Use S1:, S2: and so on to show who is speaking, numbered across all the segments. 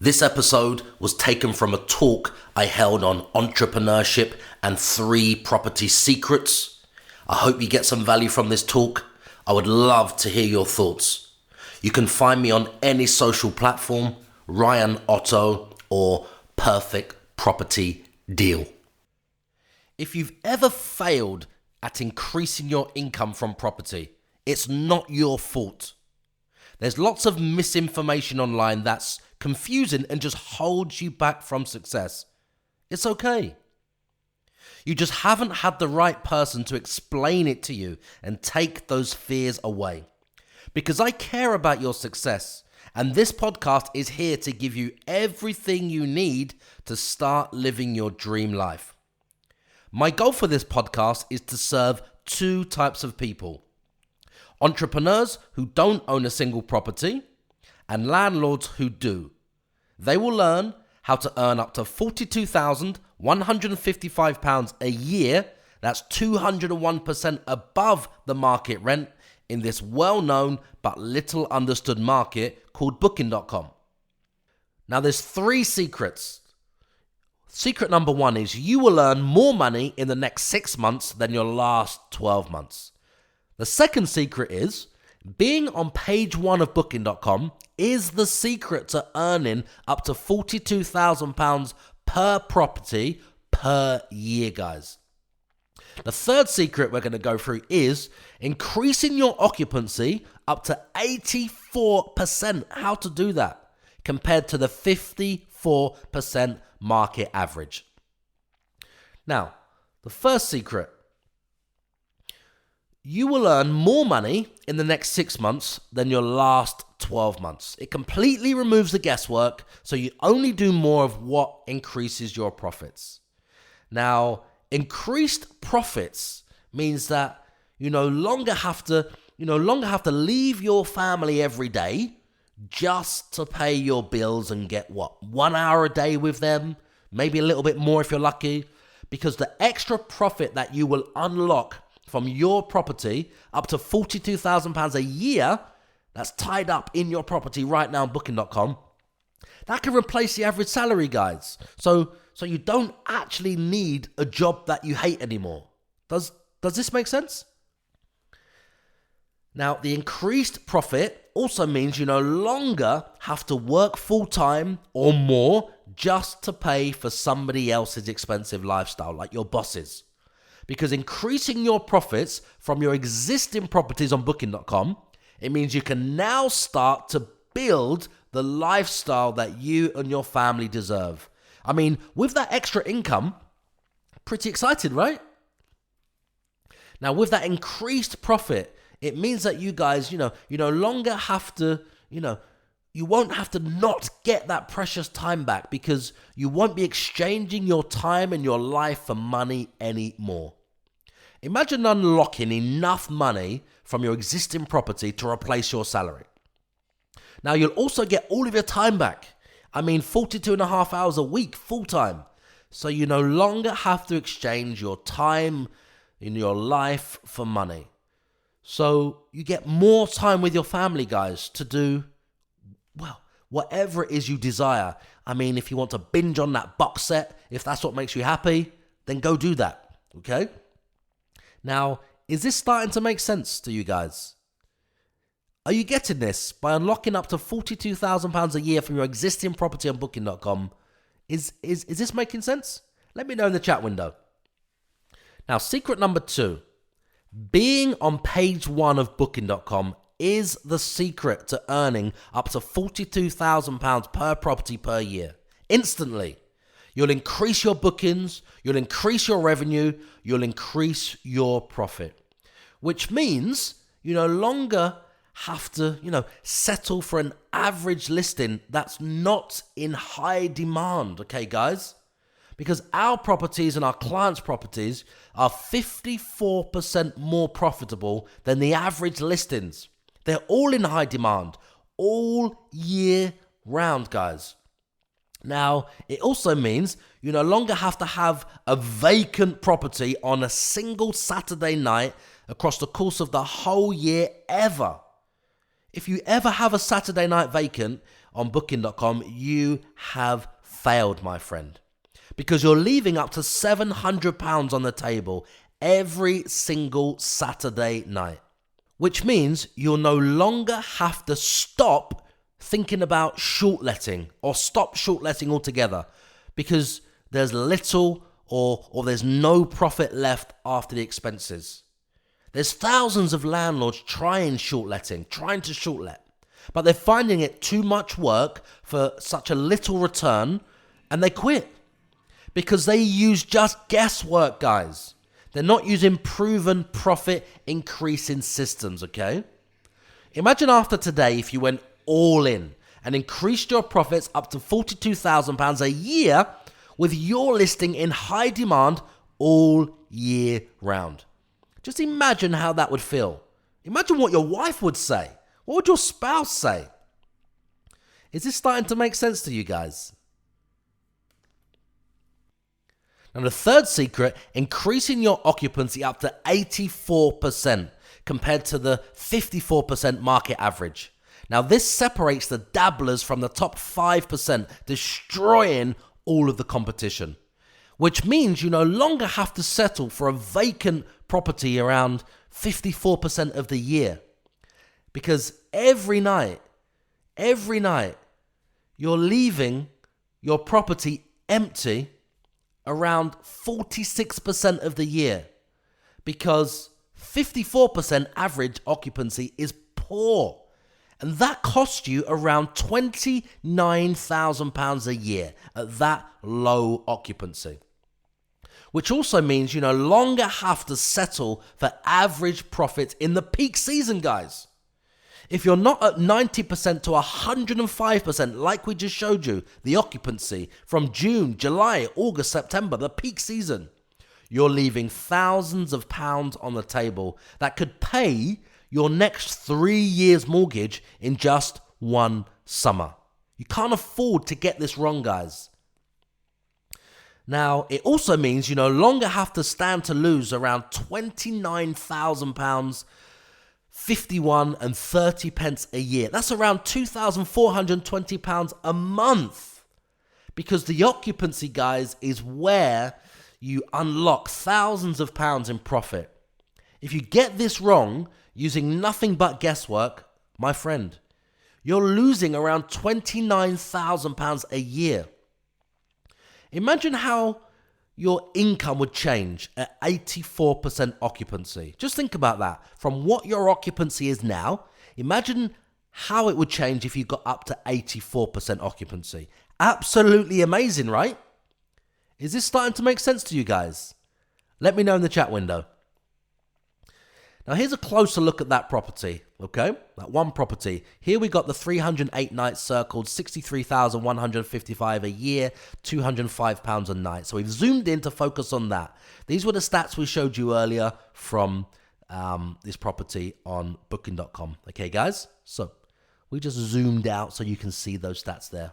S1: This episode was taken from a talk I held on entrepreneurship and 3 property secrets. I hope you get some value from this talk. I would love to hear your thoughts. You can find me on any social platform, Ryan OTTO or Perfect Property Deal. If you've ever failed at increasing your income from property, it's not your fault. There's lots of misinformation online that's confusing and just holds you back from success. It's okay. You just haven't had the right person to explain it to you and take those fears away. Because I care about your success, and this podcast is here to give you everything you need to start living your dream life. My goal for this podcast is to serve 2 types of people: entrepreneurs who don't own a single property, and landlords who do. They will learn how to earn up to £42,155 a year, that's 201% above the market rent, in this well-known but little understood market called Booking.com. Now there's 3 secrets. Secret number 1 is you will earn more money in the next 6 months than your last 12 months. The second secret is being on page 1 of Booking.com is the secret to earning up to £42,000 per property per year, guys. The third secret we're going to go through is increasing your occupancy up to 84%. How to do that compared to the 54% market average. Now, the first secret. You will earn more money in the next 6 months than your last 12 months. It completely removes the guesswork, so you only do more of what increases your profits. Now, increased profits means that you no longer have to leave your family every day just to pay your bills and get 1 hour a day with them, maybe a little bit more if you're lucky, because the extra profit that you will unlock from your property up to £42,000 a year that's tied up in your property right now on Booking.com, that can replace the average salary, guys. So you don't actually need a job that you hate anymore. Does this make sense? Now, the increased profit also means you no longer have to work full-time or more just to pay for somebody else's expensive lifestyle, like your bosses. Because increasing your profits from your existing properties on Booking.com, it means you can now start to build the lifestyle that you and your family deserve. I mean, with that extra income, pretty excited, right? Now, with that increased profit, it means that you guys, you no longer have to, you won't have to not get that precious time back because you won't be exchanging your time and your life for money anymore. Imagine unlocking enough money from your existing property to replace your salary. Now, you'll also get all of your time back. 42.5 hours a week, full-time. So you no longer have to exchange your time in your life for money. So you get more time with your family, guys, to do, whatever it is you desire. If you want to binge on that box set, if that's what makes you happy, then go do that, okay? Now, is this starting to make sense to you guys? Are you getting this? By unlocking up to £42,000 a year from your existing property on Booking.com, is this making sense? Let me know in the chat window. Now, secret number 2. Being on page 1 of Booking.com is the secret to earning up to £42,000 per property per year. Instantly. You'll increase your bookings, you'll increase your revenue, you'll increase your profit. Which means you no longer have to, settle for an average listing that's not in high demand, okay, guys? Because our properties and our clients' properties are 54% more profitable than the average listings. They're all in high demand, all year round, guys. Now, it also means you no longer have to have a vacant property on a single Saturday night across the course of the whole year ever. If you ever have a Saturday night vacant on Booking.com, you have failed, my friend. Because you're leaving up to £700 on the table every single Saturday night. Which means you'll no longer have to stop thinking about short-letting or stop short-letting altogether, because there's little or there's no profit left after the expenses. There's thousands of landlords trying to short-let, but they're finding it too much work for such a little return, and they quit because they use just guesswork, guys. They're not using proven profit increasing systems, okay? Imagine after today if you went all in and increased your profits up to £42,000 a year with your listing in high demand all year round. Just imagine how that would feel. Imagine what your wife would say. What would your spouse say? Is this starting to make sense to you guys? Now, the third secret, increasing your occupancy up to 84% compared to the 54% market average. Now, this separates the dabblers from the top 5%, destroying all of the competition, which means you no longer have to settle for a vacant property around 54% of the year. Because every night, you're leaving your property empty around 46% of the year, because 54% average occupancy is poor. And that costs you around £29,000 a year at that low occupancy. Which also means you no longer have to settle for average profits in the peak season, guys. If you're not at 90% to 105%, like we just showed you, the occupancy from June, July, August, September, the peak season, you're leaving thousands of pounds on the table that could pay your next 3 years mortgage in just one summer. You can't afford to get this wrong, guys. Now, it also means you no longer have to stand to lose around £29,000, 51 and 30 pence a year. That's around £2,420 a month. Because the occupancy, guys, is where you unlock thousands of pounds in profit. If you get this wrong, using nothing but guesswork, my friend, you're losing around £29,000 a year. Imagine how your income would change at 84% occupancy. Just think about that. From what your occupancy is now, imagine how it would change if you got up to 84% occupancy. Absolutely amazing, right? Is this starting to make sense to you guys? Let me know in the chat window. Now, here's a closer look at that property, okay? That one property. Here we got the 308 nights circled, 63,155 a year, £205 a night. So we've zoomed in to focus on that. These were the stats we showed you earlier from this property on Booking.com. Okay, guys? So we just zoomed out so you can see those stats there.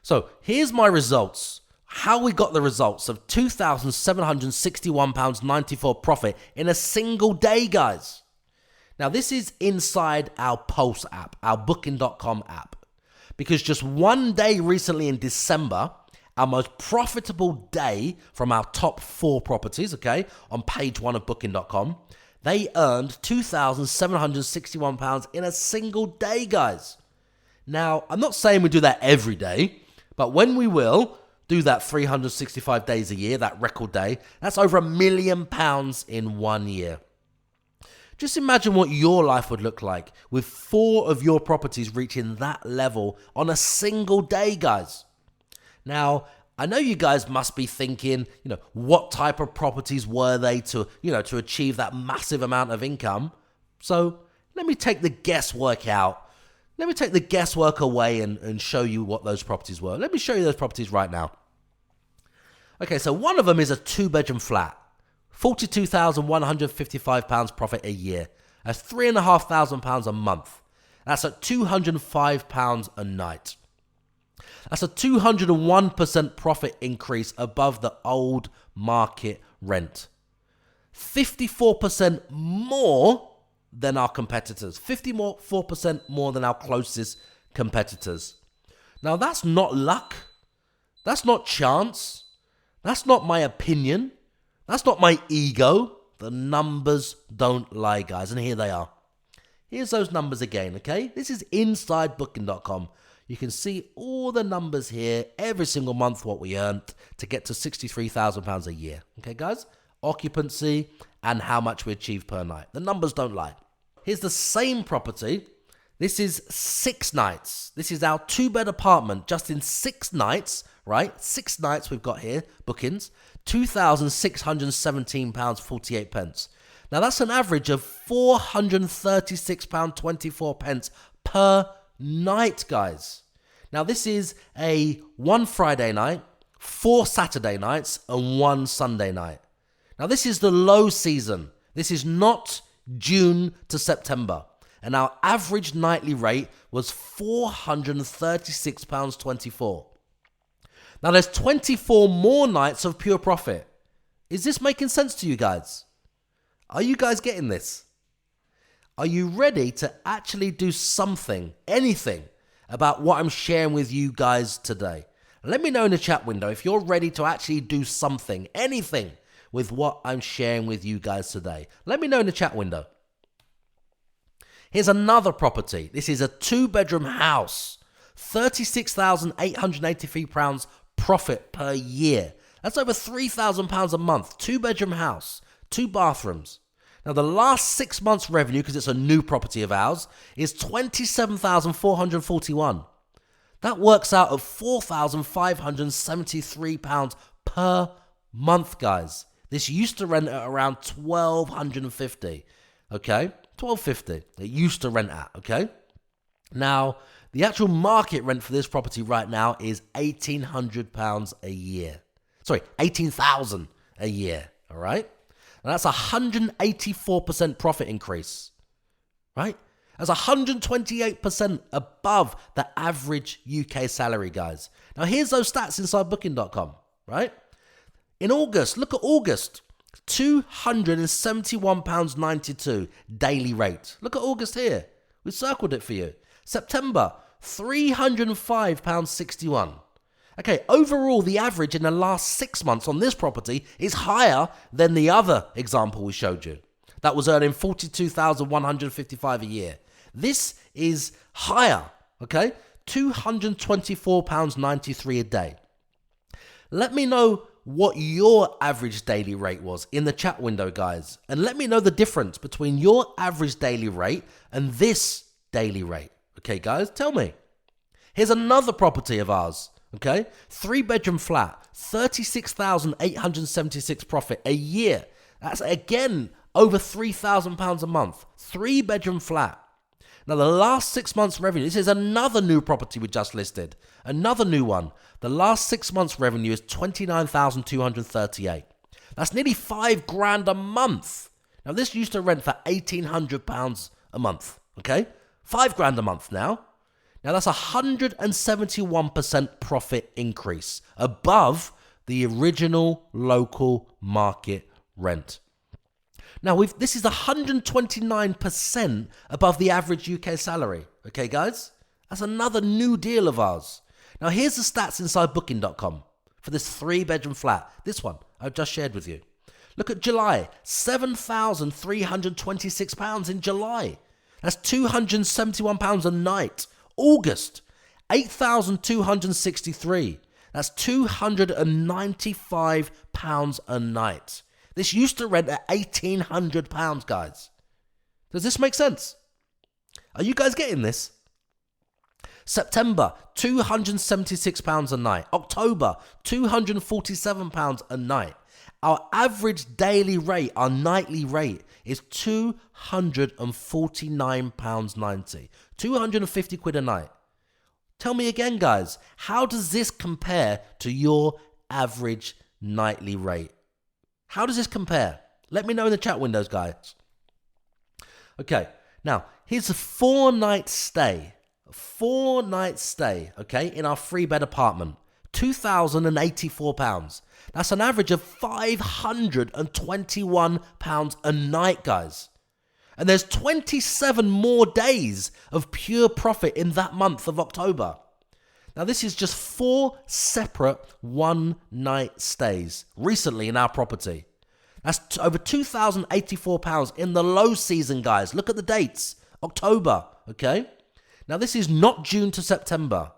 S1: So here's my results. How we got the results of £2,761.94 profit in a single day, guys. Now, this is inside our Pulse app, our Booking.com app. Because just one day recently in December, our most profitable day from our top 4 properties, okay, on page 1 of Booking.com, they earned £2,761 in a single day, guys. Now, I'm not saying we do that every day, but when we will do that 365 days a year, that record day, that's over £1 million in 1 year. Just imagine what your life would look like with 4 of your properties reaching that level on a single day, guys. Now, I know you guys must be thinking, what type of properties were they to achieve that massive amount of income? So let me take the guesswork out. Let me take the guesswork away and show you what those properties were. Let me show you those properties right now. Okay, so one of them is a 2-bedroom flat. £42,155 profit a year. That's £3,500 a month. That's at £205 a night. That's a 201% profit increase above the old market rent. 54% more than our competitors. 54% more than our closest competitors. Now, that's not luck. That's not chance. That's not my opinion. That's not my ego. The numbers don't lie, guys. And here they are. Here's those numbers again, okay? This is inside booking.com. You can see all the numbers here, every single month what we earned to get to £63,000 a year. Okay, guys? Occupancy and how much we achieve per night. The numbers don't lie. Here's the same property. This is 6 nights. This is our 2-bed apartment just in 6 nights, right? 6 nights we've got here, bookings. £2,617.48. Now that's an average of £436.24 per night, guys. Now this is a 1 Friday night, 4 Saturday nights, and 1 Sunday night. Now this is the low season. This is not June to September. And our average nightly rate was £436.24. Now there's 24 more nights of pure profit. Is this making sense to you guys? Are you guys getting this? Are you ready to actually do something, anything, about what I'm sharing with you guys today? Let me know in the chat window if you're ready to actually do something, anything, with what I'm sharing with you guys today. Let me know in the chat window. Here's another property. This is a 2-bedroom house. £36,883 profit per year. That's over £3,000 a month. 2-bedroom house, 2 bathrooms. Now the last 6 months revenue, because it's a new property of ours, is £27,441. That works out at £4,573 per month, guys. This used to rent at around £1,250. Okay? $1,250. It used to rent at, okay? Now, the actual market rent for this property right now is £1,800 a year. Sorry, £18,000 a year, all right? And that's a 184% profit increase, right? That's 128% above the average UK salary, guys. Now, here's those stats inside booking.com, right? In August, look at August. £271.92 daily rate. Look at August here. We circled it for you. September, £305.61. Okay, overall, the average in the last 6 months on this property is higher than the other example we showed you. That was earning £42,155 a year. This is higher, okay? £224.93 a day. Let me know what your average daily rate was in the chat window, guys. And let me know the difference between your average daily rate and this daily rate. Okay, guys, tell me. Here's another property of ours, okay? 3-bedroom flat, £36,876 profit a year. That's, again, over £3,000 a month. 3-bedroom flat. Now, the last 6 months revenue, this is another new property we just listed. Another new one. The last 6 months revenue is $29,238. That's nearly $5,000 a month. Now, this used to rent for £1,800 a month, okay? $5,000 a month now. Now, that's a 171% profit increase above the original local market rent. Now, this is 129% above the average UK salary. Okay, guys? That's another new deal of ours. Now, here's the stats inside booking.com for this 3-bedroom flat. This one I've just shared with you. Look at July. £7,326 in July. That's £271 a night. August. £8,263. That's £295 a night. This used to rent at £1,800, guys. Does this make sense? Are you guys getting this? September, £276 a night. October, £247 a night. Our average daily rate, our nightly rate, is £249.90. 250 quid a night. Tell me again, guys, how does this compare to your average nightly rate? How does this compare? Let me know in the chat windows, guys. Okay, now, here's a 4-night stay. A 4-night stay, okay, in our 3-bed apartment. £2,084. That's an average of £521 a night, guys. And there's 27 more days of pure profit in that month of October. Now, this is just 4 separate one-night stays recently in our property. That's over £2,084 in the low season, guys. Look at the dates. October, okay? Now, this is not June to September.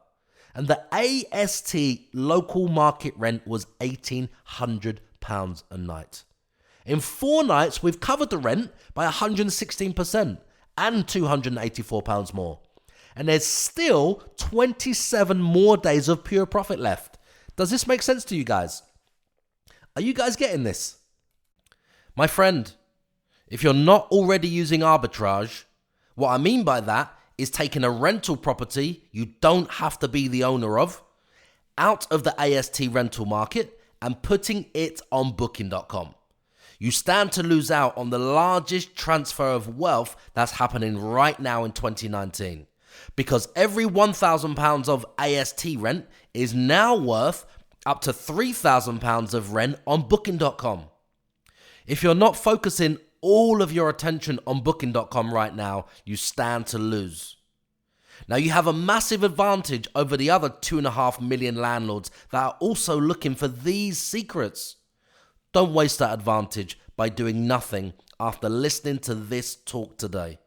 S1: And the AST local market rent was £1,800 a night. In 4 nights, we've covered the rent by 116% and £284 more. And there's still 27 more days of pure profit left. Does this make sense to you guys? Are you guys getting this? My friend, if you're not already using arbitrage, what I mean by that is taking a rental property you don't have to be the owner of out of the AST rental market and putting it on booking.com. You stand to lose out on the largest transfer of wealth that's happening right now in 2019. Because every £1,000 of AST rent is now worth up to £3,000 of rent on booking.com. If you're not focusing all of your attention on booking.com right now, you stand to lose. Now, you have a massive advantage over the other 2.5 million landlords that are also looking for these secrets. Don't waste that advantage by doing nothing after listening to this talk today.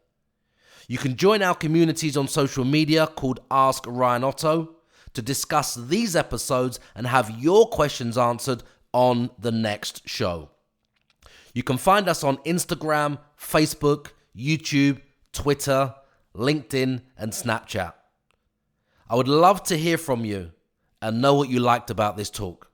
S1: You can join our communities on social media called Ask Ryan OTTO to discuss these episodes and have your questions answered on the next show. You can find us on Instagram, Facebook, YouTube, Twitter, LinkedIn, and Snapchat. I would love to hear from you and know what you liked about this talk.